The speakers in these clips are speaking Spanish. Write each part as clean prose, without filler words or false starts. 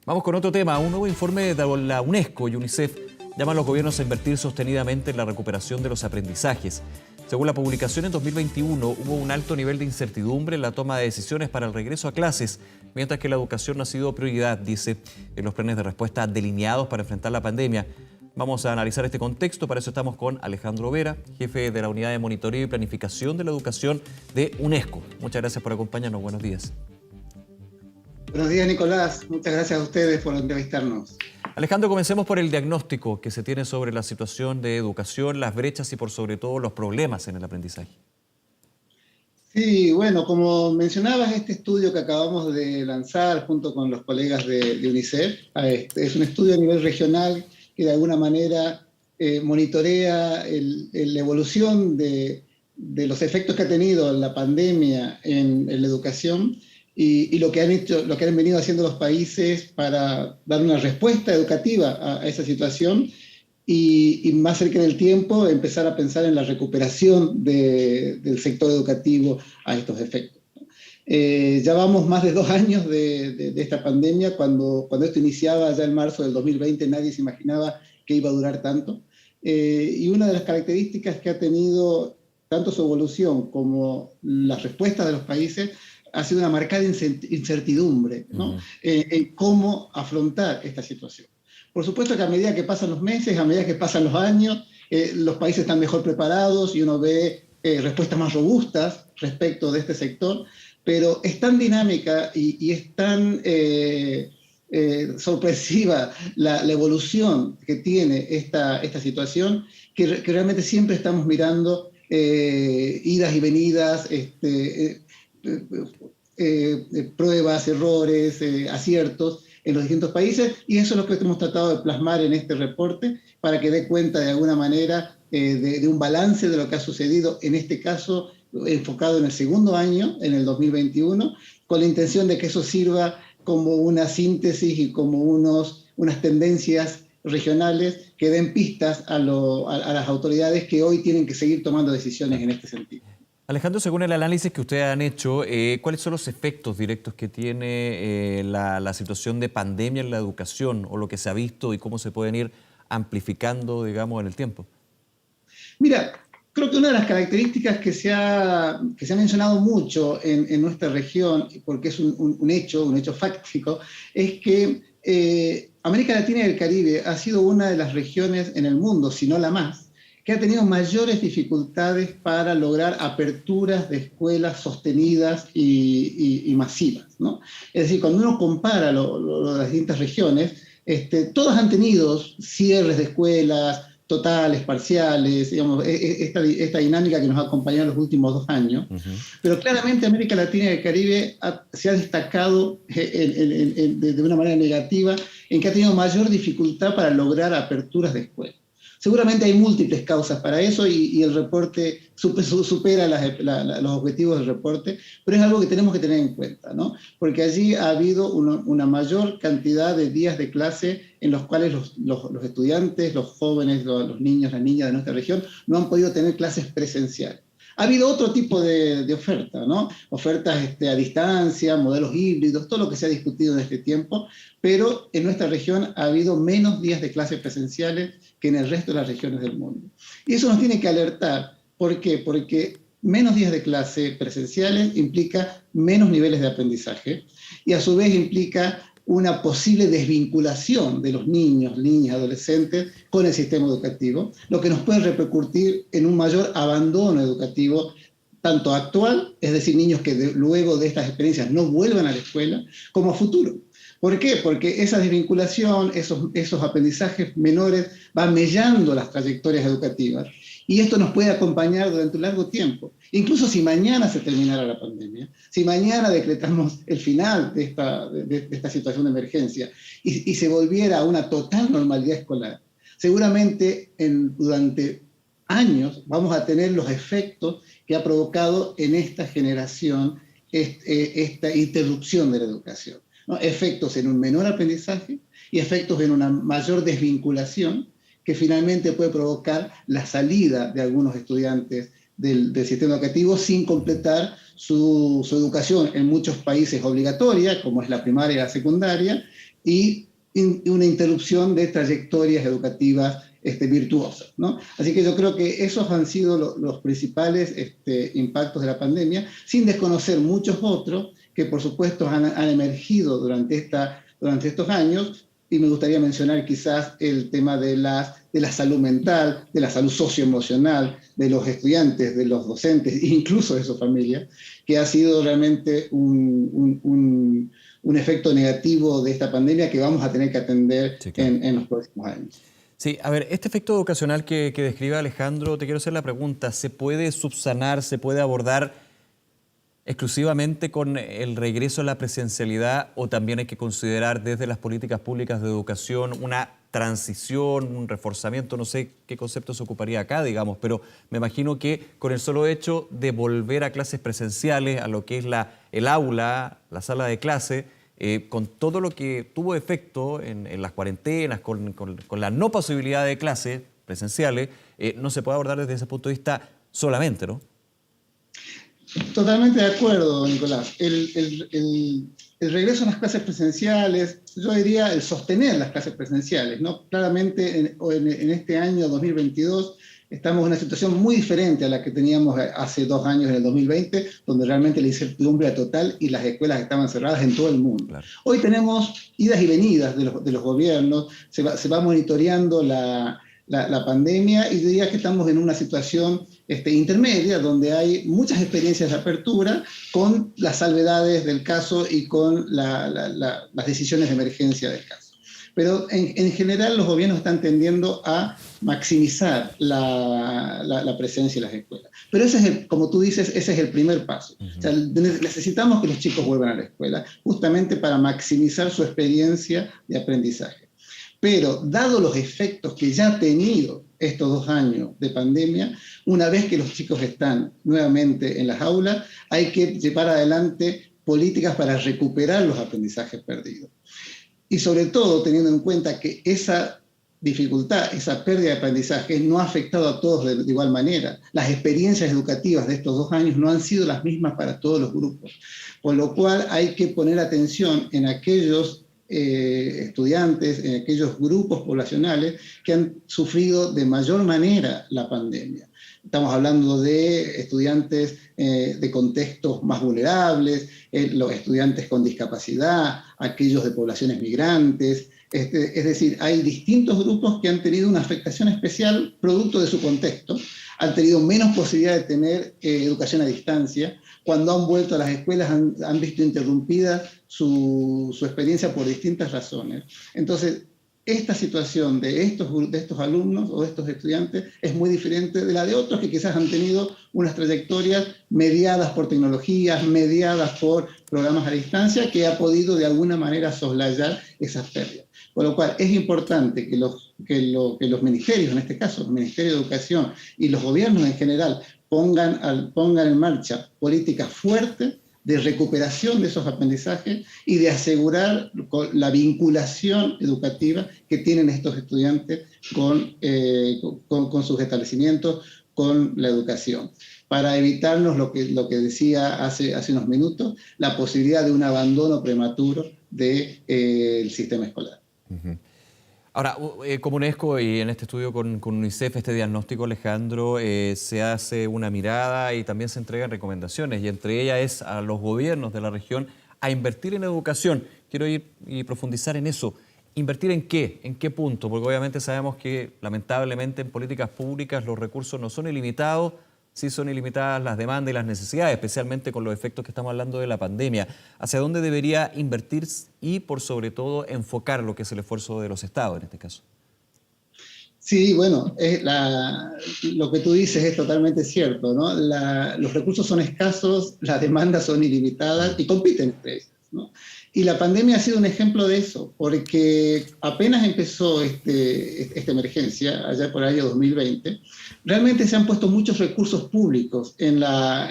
Vamos con otro tema. Un nuevo informe de la UNESCO y UNICEF llama a los gobiernos a invertir sostenidamente en la recuperación de los aprendizajes. Según la publicación, en 2021 hubo un alto nivel de incertidumbre en la toma de decisiones para el regreso a clases, mientras que la educación no ha sido prioridad, dice, en los planes de respuesta delineados para enfrentar la pandemia. Vamos a analizar este contexto, para eso estamos con Alejandro Vera, jefe de la Unidad de Monitoreo y Planificación de la Educación de UNESCO. Muchas gracias por acompañarnos, buenos días. Buenos días, Nicolás. Muchas gracias a ustedes por entrevistarnos. Alejandro, comencemos por el diagnóstico que se tiene sobre la situación de educación, las brechas y por sobre todo los problemas en el aprendizaje. Sí, bueno, como mencionabas, este estudio que acabamos de lanzar junto con los colegas de UNICEF, es un estudio a nivel regional que de alguna manera monitorea la evolución de los efectos que ha tenido la pandemia en la educación y lo que han venido haciendo los países para dar una respuesta educativa a esa situación y más cerca en el tiempo empezar a pensar en la recuperación del sector educativo a estos efectos. Ya vamos más de 2 años de esta pandemia. Cuando esto iniciaba ya en marzo del 2020 nadie se imaginaba que iba a durar tanto. Y una de las características que ha tenido tanto su evolución como las respuestas de los países ha sido una marcada incertidumbre, ¿no? En cómo afrontar esta situación. Por supuesto que a medida que pasan los meses, a medida que pasan los años, los países están mejor preparados y uno ve respuestas más robustas respecto de este sector, pero es tan dinámica y es tan sorpresiva la evolución que tiene esta situación que realmente siempre estamos mirando idas y venidas, pruebas, errores, aciertos en los distintos países, y eso es lo que hemos tratado de plasmar en este reporte para que dé cuenta de alguna manera de un balance de lo que ha sucedido, en este caso enfocado en el segundo año, en el 2021, con la intención de que eso sirva como una síntesis y como unas tendencias regionales que den pistas a las autoridades que hoy tienen que seguir tomando decisiones en este sentido. Alejandro, según el análisis que ustedes han hecho, ¿cuáles son los efectos directos que tiene la situación de pandemia en la educación o lo que se ha visto y cómo se pueden ir amplificando, digamos, en el tiempo? Mira, creo que una de las características que se ha mencionado mucho en nuestra región, porque es un hecho fáctico, es que América Latina y el Caribe ha sido una de las regiones en el mundo, si no la más, que ha tenido mayores dificultades para lograr aperturas de escuelas sostenidas y masivas, ¿no? Es decir, cuando uno compara las distintas regiones, todas han tenido cierres de escuelas totales, parciales, digamos, esta dinámica que nos ha acompañado en los últimos 2 años, pero claramente América Latina y el Caribe se ha destacado de una manera negativa en que ha tenido mayor dificultad para lograr aperturas de escuelas. Seguramente hay múltiples causas para eso y el reporte supera los objetivos del reporte, pero es algo que tenemos que tener en cuenta, ¿no? Porque allí ha habido una mayor cantidad de días de clase en los cuales los estudiantes, los jóvenes, los niños, las niñas de nuestra región no han podido tener clases presenciales. Ha habido otro tipo de oferta, ¿no? Ofertas a distancia, modelos híbridos, todo lo que se ha discutido en este tiempo, pero en nuestra región ha habido menos días de clases presenciales que en el resto de las regiones del mundo. Y eso nos tiene que alertar. ¿Por qué? Porque menos días de clase presenciales implica menos niveles de aprendizaje y a su vez implica una posible desvinculación de los niños, niñas, adolescentes con el sistema educativo, lo que nos puede repercutir en un mayor abandono educativo, tanto actual, es decir, niños que luego de estas experiencias no vuelvan a la escuela, como a futuro. ¿Por qué? Porque esa desvinculación, esos aprendizajes menores van mellando las trayectorias educativas y esto nos puede acompañar durante un largo tiempo. Incluso si mañana se terminara la pandemia, si mañana decretamos el final de esta situación de emergencia y se volviera a una total normalidad escolar, seguramente durante años vamos a tener los efectos que ha provocado en esta generación esta interrupción de la educación, ¿no? Efectos en un menor aprendizaje y efectos en una mayor desvinculación que finalmente puede provocar la salida de algunos estudiantes del sistema educativo sin completar su educación en muchos países obligatoria, como es la primaria y la secundaria, y una interrupción de trayectorias educativas virtuosas, ¿no? Así que yo creo que esos han sido los principales impactos de la pandemia, sin desconocer muchos otros que por supuesto han emergido durante estos años, y me gustaría mencionar quizás el tema de la salud mental, de la salud socioemocional de los estudiantes, de los docentes, incluso de sus familias, que ha sido realmente un efecto negativo de esta pandemia que vamos a tener que atender, sí, claro, en los próximos años. Sí, a ver, este efecto educacional que describe Alejandro, te quiero hacer la pregunta, ¿se puede subsanar, se puede abordar exclusivamente con el regreso a la presencialidad, o también hay que considerar desde las políticas públicas de educación una transición, un reforzamiento? No sé qué concepto se ocuparía acá, digamos, pero me imagino que con el solo hecho de volver a clases presenciales, a lo que es el aula, la sala de clase, con todo lo que tuvo efecto en las cuarentenas, con la no posibilidad de clases presenciales, no se puede abordar desde ese punto de vista solamente, ¿no? Totalmente de acuerdo, Nicolás. El regreso a las clases presenciales, yo diría el sostener las clases presenciales, ¿no? Claramente en este año 2022 estamos en una situación muy diferente a la que teníamos hace 2 años, en el 2020, donde realmente la incertidumbre era total y las escuelas estaban cerradas en todo el mundo. Claro. Hoy tenemos idas y venidas de los gobiernos, se va monitoreando la pandemia, y diría que estamos en una situación intermedia, donde hay muchas experiencias de apertura con las salvedades del caso y con las decisiones de emergencia del caso. Pero en general los gobiernos están tendiendo a maximizar la presencia en las escuelas. Pero ese es como tú dices, ese es el primer paso. Uh-huh. O sea, necesitamos que los chicos vuelvan a la escuela, justamente para maximizar su experiencia de aprendizaje. Pero, dado los efectos que ya ha tenido estos 2 años de pandemia, una vez que los chicos están nuevamente en las aulas, hay que llevar adelante políticas para recuperar los aprendizajes perdidos. Y sobre todo teniendo en cuenta que esa dificultad, esa pérdida de aprendizaje no ha afectado a todos de igual manera. Las experiencias educativas de estos 2 años no han sido las mismas para todos los grupos, por lo cual hay que poner atención en aquellos estudiantes, en aquellos grupos poblacionales que han sufrido de mayor manera la pandemia. Estamos hablando de estudiantes de contextos más vulnerables, los estudiantes con discapacidad, aquellos de poblaciones migrantes. Es decir, hay distintos grupos que han tenido una afectación especial producto de su contexto, han tenido menos posibilidad de tener educación a distancia. Cuando han vuelto a las escuelas han visto interrumpida su experiencia por distintas razones. Entonces, esta situación de estos alumnos o de estos estudiantes es muy diferente de la de otros que quizás han tenido unas trayectorias mediadas por tecnologías, mediadas por programas a distancia, que ha podido de alguna manera soslayar esas pérdidas. Por lo cual es importante que los ministerios, en este caso el Ministerio de Educación y los gobiernos en general, pongan en marcha políticas fuertes de recuperación de esos aprendizajes y de asegurar la vinculación educativa que tienen estos estudiantes con sus establecimientos, con la educación, para evitarnos lo que decía hace unos minutos, la posibilidad de un abandono prematuro del sistema escolar. Uh-huh. Ahora, como UNESCO y en este estudio con UNICEF, este diagnóstico, Alejandro, se hace una mirada y también se entregan recomendaciones, y entre ellas es a los gobiernos de la región a invertir en educación. Quiero ir y profundizar en eso. ¿Invertir en qué? ¿En qué punto? Porque obviamente sabemos que lamentablemente en políticas públicas los recursos no son ilimitados, sí son ilimitadas las demandas y las necesidades, especialmente con los efectos que estamos hablando de la pandemia. ¿Hacia dónde debería invertir y, por sobre todo, enfocar lo que es el esfuerzo de los estados en este caso? Sí, bueno, lo que tú dices es totalmente cierto, ¿no? Los recursos son escasos, las demandas son ilimitadas y compiten entre ellas, ¿no? Y la pandemia ha sido un ejemplo de eso, porque apenas empezó esta emergencia, allá por el año 2020, realmente se han puesto muchos recursos públicos en la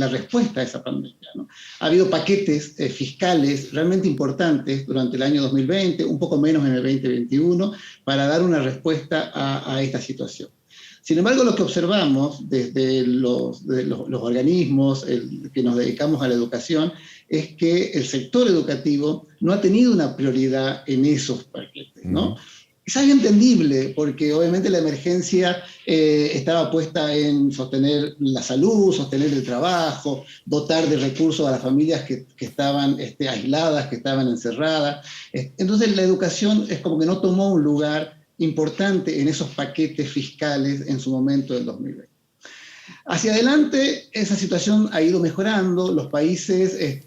respuesta a esa pandemia, ¿no? Ha habido paquetes fiscales realmente importantes durante el año 2020, un poco menos en el 2021, para dar una respuesta a esta situación. Sin embargo, lo que observamos desde los organismos que nos dedicamos a la educación es que el sector educativo no ha tenido una prioridad en esos paquetes, ¿no? Es algo entendible, porque obviamente la emergencia estaba puesta en sostener la salud, sostener el trabajo, dotar de recursos a las familias que estaban aisladas, que estaban encerradas. Entonces la educación es como que no tomó un lugar importante en esos paquetes fiscales en su momento del 2020. Hacia adelante, esa situación ha ido mejorando, los países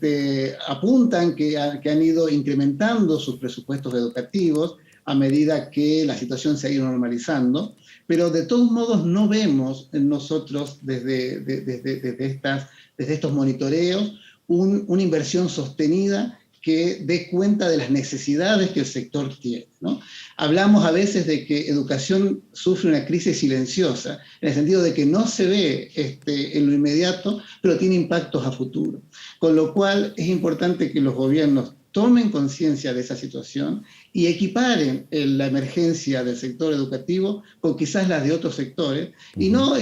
apuntan que han ido incrementando sus presupuestos educativos a medida que la situación se ha ido normalizando, pero de todos modos no vemos en nosotros desde estos monitoreos una inversión sostenida que dé cuenta de las necesidades que el sector tiene, ¿no? Hablamos a veces de que educación sufre una crisis silenciosa, en el sentido de que no se ve en lo inmediato, pero tiene impactos a futuro. Con lo cual es importante que los gobiernos tomen conciencia de esa situación y equiparen la emergencia del sector educativo con quizás las de otros sectores. Y no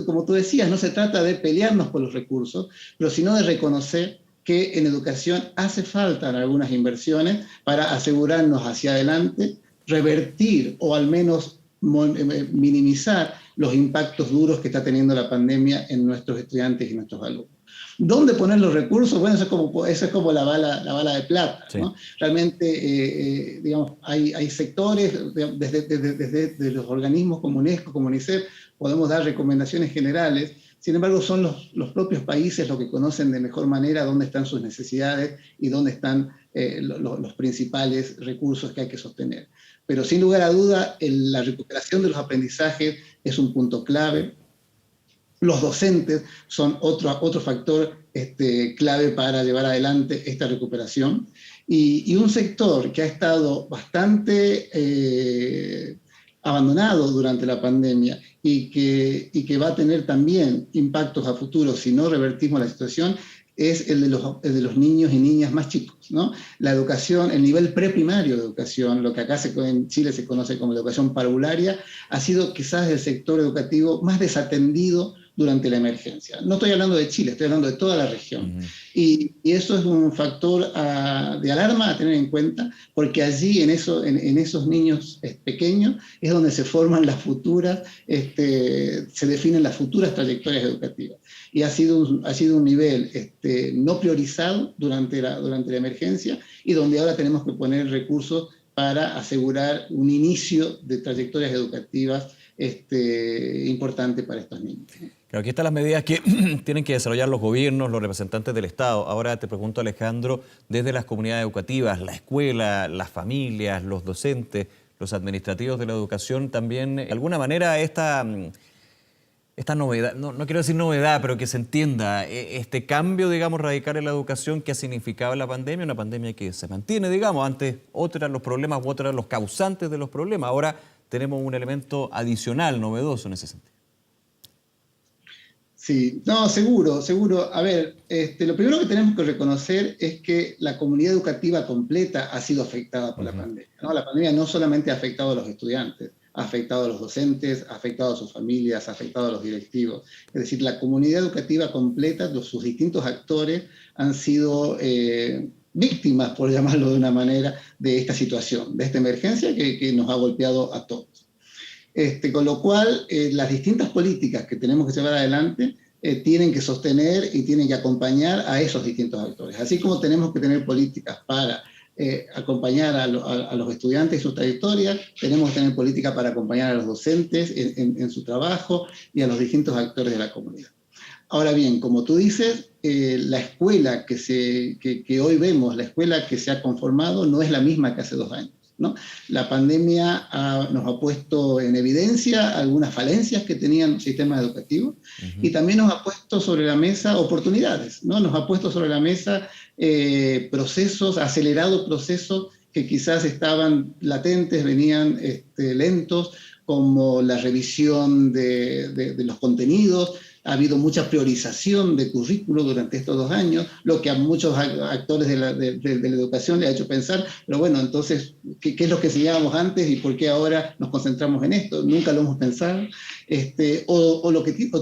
como tú decías, no se trata de pelearnos por los recursos, pero sino de reconocer que en educación hace falta algunas inversiones para asegurarnos hacia adelante, revertir o al menos minimizar los impactos duros que está teniendo la pandemia en nuestros estudiantes y nuestros alumnos. ¿Dónde poner los recursos? Bueno, eso es como la bala de plata, ¿no? Sí. Realmente, digamos, hay sectores, desde los organismos como UNESCO, como UNICEF, podemos dar recomendaciones generales. Sin embargo, son los propios países los que conocen de mejor manera dónde están sus necesidades y dónde están los principales recursos que hay que sostener. Pero sin lugar a duda, la recuperación de los aprendizajes es un punto clave. Los docentes son otro factor clave para llevar adelante esta recuperación. Y un sector que ha estado bastante abandonado durante la pandemia y que va a tener también impactos a futuro si no revertimos la situación, es el de los niños y niñas más chicos, ¿no? La educación, el nivel preprimario de educación, lo que acá en Chile se conoce como educación parvularia, ha sido quizás el sector educativo más desatendido durante la emergencia. No estoy hablando de Chile, estoy hablando de toda la región. Y eso es un factor de alarma a tener en cuenta, porque allí, en esos niños pequeños, es donde se forman las futuras, se definen las futuras trayectorias educativas. Y ha sido un nivel no priorizado durante la emergencia, y donde ahora tenemos que poner recursos para asegurar un inicio de trayectorias educativas importante para estos niños. Claro, aquí están las medidas que tienen que desarrollar los gobiernos, los representantes del Estado. Ahora te pregunto, Alejandro, desde las comunidades educativas, la escuela, las familias, los docentes, los administrativos de la educación, también, de alguna manera, esta novedad, no quiero decir novedad, pero que se entienda, este cambio, digamos, radical en la educación que ha significado la pandemia, una pandemia que se mantiene, digamos, antes otros eran los problemas u otros eran los causantes de los problemas. Ahora tenemos un elemento adicional, novedoso en ese sentido. Sí, no, seguro. A ver, lo primero que tenemos que reconocer es que la comunidad educativa completa ha sido afectada por la pandemia, ¿no? La pandemia no solamente ha afectado a los estudiantes, ha afectado a los docentes, ha afectado a sus familias, ha afectado a los directivos. Es decir, la comunidad educativa completa, sus distintos actores han sido víctimas, por llamarlo de una manera, de esta situación, de esta emergencia que nos ha golpeado a todos. Con lo cual, las distintas políticas que tenemos que llevar adelante tienen que sostener y tienen que acompañar a esos distintos actores. Así como tenemos que tener políticas para acompañar a los estudiantes en sus trayectorias, tenemos que tener políticas para acompañar a los docentes en su trabajo y a los distintos actores de la comunidad. Ahora bien, como tú dices, la escuela que hoy vemos, la escuela que se ha conformado, no es la misma que hace 2 años, ¿no? La pandemia nos ha puesto en evidencia algunas falencias que tenían los sistemas educativos y también nos ha puesto sobre la mesa oportunidades, ¿no? Nos ha puesto sobre la mesa acelerados procesos que quizás estaban latentes, venían lentos, como la revisión de los contenidos. ha habido mucha priorización de currículo durante estos 2 años, lo que a muchos actores de la educación le ha hecho pensar, pero bueno, entonces, ¿qué es lo que enseñábamos antes y por qué ahora nos concentramos en esto? Nunca lo hemos pensado. O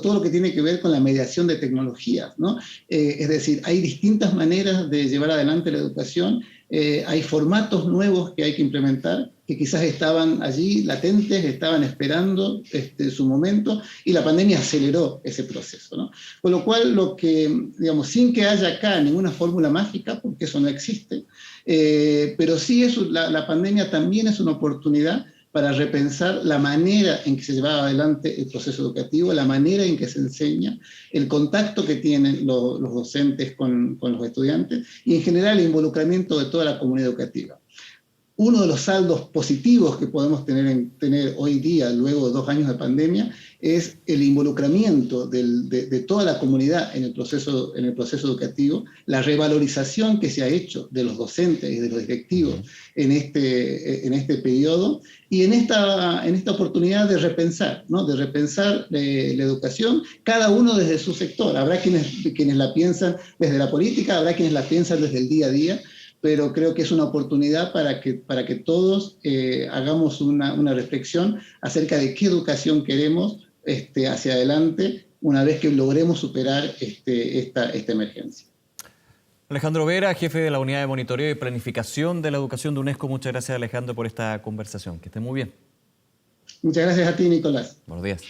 todo lo que tiene que ver con la mediación de tecnologías, ¿no? Es decir, hay distintas maneras de llevar adelante la educación, hay formatos nuevos que hay que implementar, que quizás estaban allí latentes, estaban esperando su momento, y la pandemia aceleró ese proceso, ¿no? Con lo cual, digamos, sin que haya acá ninguna fórmula mágica, porque eso no existe, pero sí la pandemia también es una oportunidad para repensar la manera en que se lleva adelante el proceso educativo, la manera en que se enseña, el contacto que tienen los docentes con los estudiantes y en general el involucramiento de toda la comunidad educativa. Uno de los saldos positivos que podemos tener hoy día, luego de 2 años de pandemia, es el involucramiento de toda la comunidad en el proceso educativo, la revalorización que se ha hecho de los docentes y de los directivos en este periodo, y en esta oportunidad de repensar, ¿no? De repensar la educación, cada uno desde su sector. Habrá quienes la piensan desde la política, habrá quienes la piensan desde el día a día, pero creo que es una oportunidad para que todos hagamos una reflexión acerca de qué educación queremos hacia adelante una vez que logremos superar esta emergencia. Alejandro Vera, jefe de la Unidad de Monitoreo y Planificación de la Educación de UNESCO. Muchas gracias, Alejandro, por esta conversación. Que esté muy bien. Muchas gracias a ti, Nicolás. Buenos días.